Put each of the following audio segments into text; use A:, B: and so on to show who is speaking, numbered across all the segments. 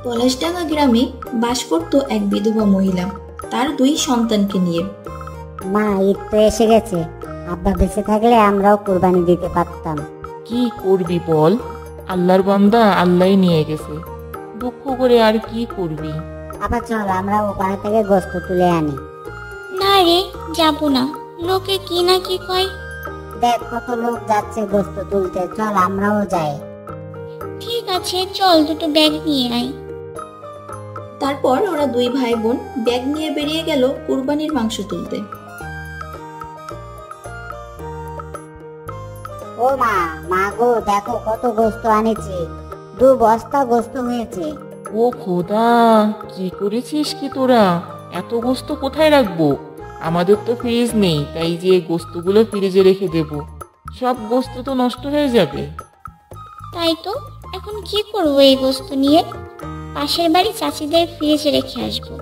A: পলাশডাঙ্গা গ্রামে বাস করত এক বিধবা মহিলা তার 2 সন্তানকে নিয়ে।
B: মা, ঈদ তো এসে গেছে, আব্বা বেঁচে থাকলে আমরাও কুরবানি দিতে পারতাম।
C: কি করবি বল, আল্লাহর বান্দা আল্লাহই নিয়ে গেছে, দুঃখ করে আর কি করবি।
B: আবার চল আমরা ওপাড়া থেকে গোস্ত তুলে আনি।
D: না রে, যাবো না, লোকে কি না কি কয়।
B: দেখ কত লোক যাচ্ছে গোস্ত তুলতে, চল আমরাও যাই।
D: ঠিক আছে চল, দুটো ব্যাগ নিয়ে আয়।
A: তারপর ওরা 2 ভাই বোন ব্যাগ নিয়ে বেরিয়ে গেল কুরবানির মাংস তুলতে।
B: ও মা, মা গো, দেখো কত গোস্ত আনেছি, 2 বস্তা গোস্ত হয়েছে।
C: ও খোদা, কি করেছিস কি তোরা? এত গোস্ত কোথায় রাখবো? আমাদের তো ফ্রিজ নেই, তাই যে গোস্তগুলো ফ্রিজে রেখে দেব, সব গোস্ত তো নষ্ট হয়ে যাবে।
D: তাই তো, এখন কি করবো এই গোস্ত নিয়ে? পাশের বাড়ি চাচিদের ফ্রিজে রেখে আসবো।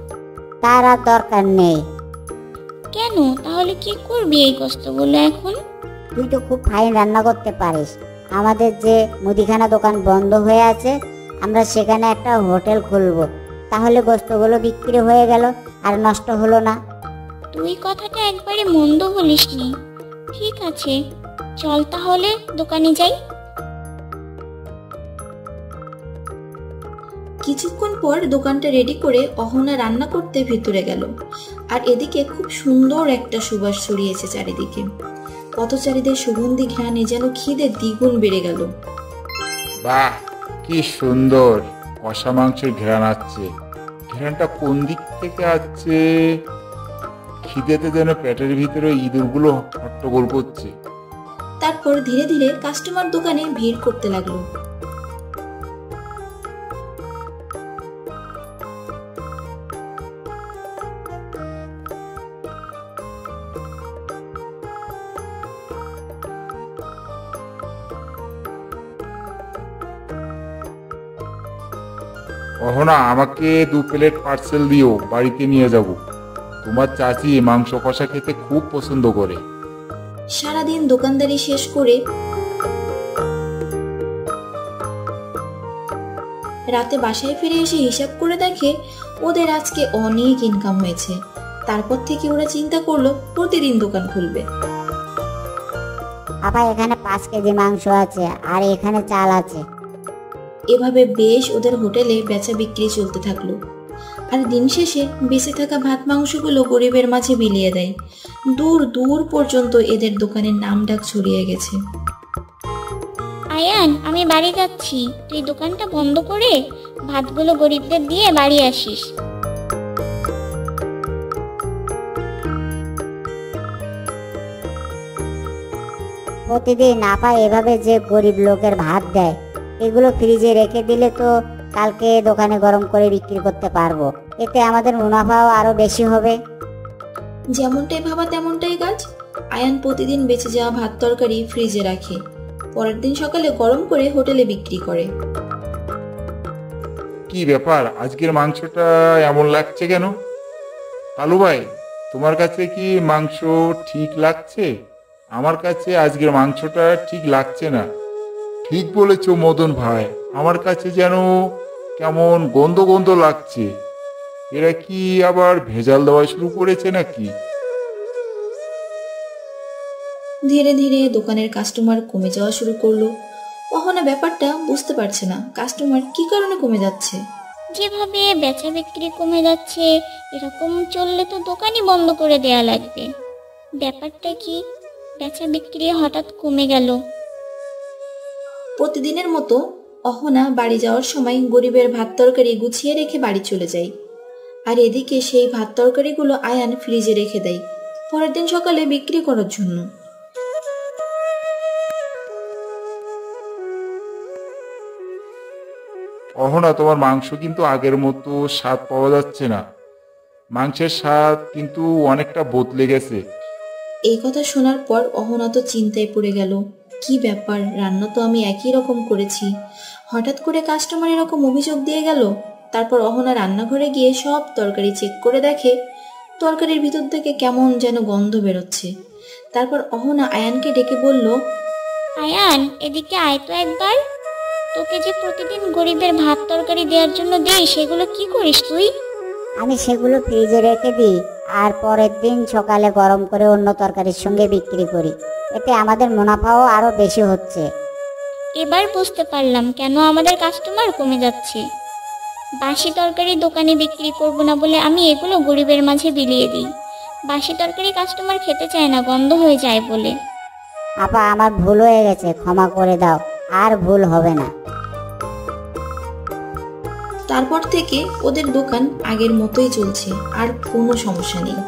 B: তার আর দরকার নেই।
D: কেন, তাহলে কি করবি এই গোস্তগুলো এখন?
B: তুই তো খুব ফাইন রান্না করতে পারিস। আমাদের যে মুদিখানা দোকান বন্ধ হয়ে আছে, আমরা সেখানে একটা হোটেল খুলবো, তাহলে গোস্তগুলো বিক্রি হয়ে গেল আর নষ্ট হলো না।
D: তুই কথাটা একবারে মন্দ বলিসনি। ঠিক আছে, চল তাহলে দোকানে যাই।
A: কিছুক্ষণ পর দোকানটা রেডি করে অহনা রান্না করতে ভিতরে গেল। আর এদিকে খুব সুন্দর একটা সুবাস ছড়িয়েছে চারিদিকে। পথচারীদের সুগন্ধি ঘ্রাণে যেন খিদে দ্বিগুণ বেড়ে গেল।
E: বাহ, কি সুন্দর কষা মাংসের ঘ্রাণ আসছে। ঘ্রাণটা কোন দিক থেকে আসছে? খিদেতে যেন পেটের ভিতরে ইঁদুরগুলো হট্টগোল করছে।
A: তারপর ধীরে ধীরে কাস্টমার দোকানে ভিড় করতে লাগলো।
E: অহনা, আমাকে 2 প্লেট পার্সেল দিও, বাড়িতে নিয়ে যাব। তোমার চাচি মাংস কষা খেতে খুব পছন্দ করে।
A: সারাদিন দোকানদারি শেষ করে রাতে বাসায় ফিরে এসে হিসাব করে দেখে ওদের আজকে অনেক ইনকাম হয়েছে। তারপর থেকে ওরা চিন্তা করলো প্রতিদিন দোকান খুলবে।
B: আপা, এখানে 5 কেজি মাংস আছে আর এখানে চাল আছে।
A: এভাবে বেশ ওদের হোটেলে বেচা বিক্রি চলতে থাকলো। আর দিন শেষে বেঁচে থাকা ভাত মাংসগুলো গরিবের মাঝে বিলিয়ে দেয়। দূর দূর পর্যন্ত এদের দোকানের নাম ডাক ছড়িয়ে গেছে।
D: আয়ান, আমি বাড়ি যাচ্ছি, তুই দোকানটা বন্ধ করে ভাতগুলো গরিবদের দিয়ে বাড়ি আসিস।
B: প্রতিদিন আপা এভাবে যে গরিব লোকের ভাত দেয়, এগুলো ফ্রিজে রেখে দিলে তো কালকে দোকানে গরম করে বিক্রি করতে পারবো, এতে আমাদের মুনাফাও আরো বেশি হবে।
A: যেমনটাই ভাবা তেমনটাই কাজ। আয়ান প্রতিদিন বেঁচে যাওয়া ভাত তরকারি ফ্রিজে রাখে, পরের দিন সকালে গরম করে হোটেলে বিক্রি করে।
E: কি ব্যাপার, আজকের মাংসটা এমন লাগছে কেন? কালু ভাই, তোমার কাছে কি মাংস ঠিক লাগছে? আমার কাছে আজকের মাংসটা ঠিক লাগছে না। ঠিক বলেছ মদন ভাই, আমার কাছে যেন কেমন গন্ধ গন্ধ লাগছে। এরা কি আবার ভেজাল দেওয়া শুরু করেছে নাকি?
A: ধীরে ধীরে দোকানের কাস্টমার কমে যাওয়া শুরু করলো। অহনা ব্যাপারটা বুঝতে পারছে না কাস্টমার কি কারণে কমে যাচ্ছে।
D: যেভাবে বেচা বিক্রি কমে যাচ্ছে, এরকম চললে তো দোকানই বন্ধ করে দেয়া লাগবে। ব্যাপারটা কি, বেচা বিক্রি হঠাৎ কমে গেল?
A: প্রতিদিনের মতো অহনা বাড়ি যাওয়ার সময় গরিবের ভাত তরকারি গুছিয়ে রেখে বাড়ি চলে যায়। আর এদিকে সেই ভাত তরকারিগুলো আয়ান ফ্রিজে রেখে দেয় পরের দিন সকালে বিক্রি করার জন্য।
E: অহনা, তোমার মাংস কিন্তু আগের মতো স্বাদ পাওয়া যাচ্ছে না। মাংসের স্বাদ কিন্তু অনেকটা বদলে গেছে।
A: এই কথা শোনার পর অহনা তো চিন্তায় পড়ে গেল। কি ব্যাপার, রান্না তো আমি একই রকম করেছি, হঠাৎ করে কাস্টমার এরকম অভিযোগ দিয়ে গেল। তারপর অহনা রান্নাঘরে গিয়ে সব তরকারি চেক করে দেখে তরকারির ভিতর থেকে কেমন যেন গন্ধ বেরোচ্ছে। তারপর অহনা আয়ানকে ডেকে বলল,
D: আয়ান, এদিকে আয় তো একবার। তোকে যে প্রতিদিন গরিবের ভাত তরকারি দেওয়ার জন্য দেই, সেগুলো কি করিস তুই?
B: আমি সেগুলো ফ্রিজে রেখে দিই আর পরের দিন সকালে গরম করে অন্য তরকারির সঙ্গে বিক্রি করি। এতে আমাদের মুনাফাও আরও বেশি হচ্ছে।
D: এবার বুঝতে পারলাম কেন আমাদের কাস্টমার কমে যাচ্ছে। বাসি তরকারি দোকানে বিক্রি করব না বলে আমি এগুলো গরিবের মাঝে বিলিয়ে দিই। বাসি তরকারি কাস্টমার খেতে চায় না, গন্ধ হয়ে যায় বলে।
B: আপা, আমার ভুল হয়ে গেছে, ক্ষমা করে দাও, আর ভুল হবে না।
A: তারপর থেকে ওদের দোকান আগের মতোই চলছে, আর কোনো সমস্যা নেই।